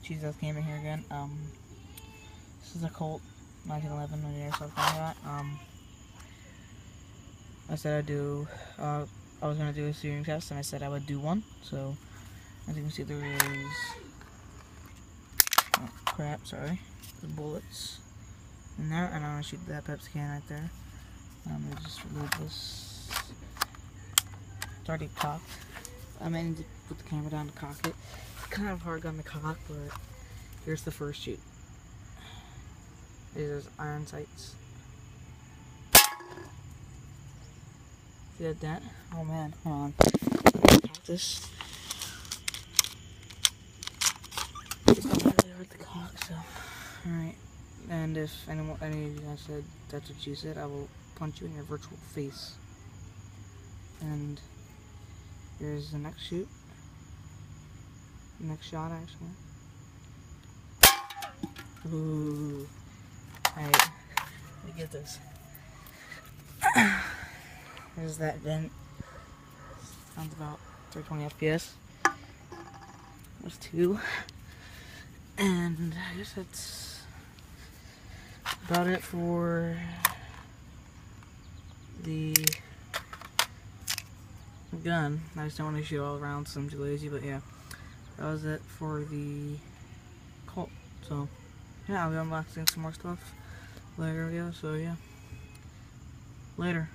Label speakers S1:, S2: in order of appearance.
S1: Cheese Death Gaming here again. This is a Colt 1911 on the airsoft gun I got. I said I'd do, I was going to do a steering test, and I said I would do one. So, as you can see, there is, oh crap, sorry, the bullets in there, and I'm going to shoot that Pepsi can right there. I'm going to just remove this. It's already cocked. I may need to put the camera down to cock it. It's kind of hard gun to cock, but here's the first shoot. These are iron sights. See that dent? Oh man, hold on. Cock this. It's not really hard to cock, so. Alright. And if any of you guys said that's what you said, I will punch you in your virtual face. And here's the next shoot. Next shot, actually. Ooh. Alright. Let me get this. There's that dent. Sounds about 320 FPS. There's two. And I guess that's about it for the gun. I just don't want to shoot all around, so I'm too lazy, but yeah. That was it for the Colt. So, yeah, I'll be unboxing some more stuff later video, so yeah. Later.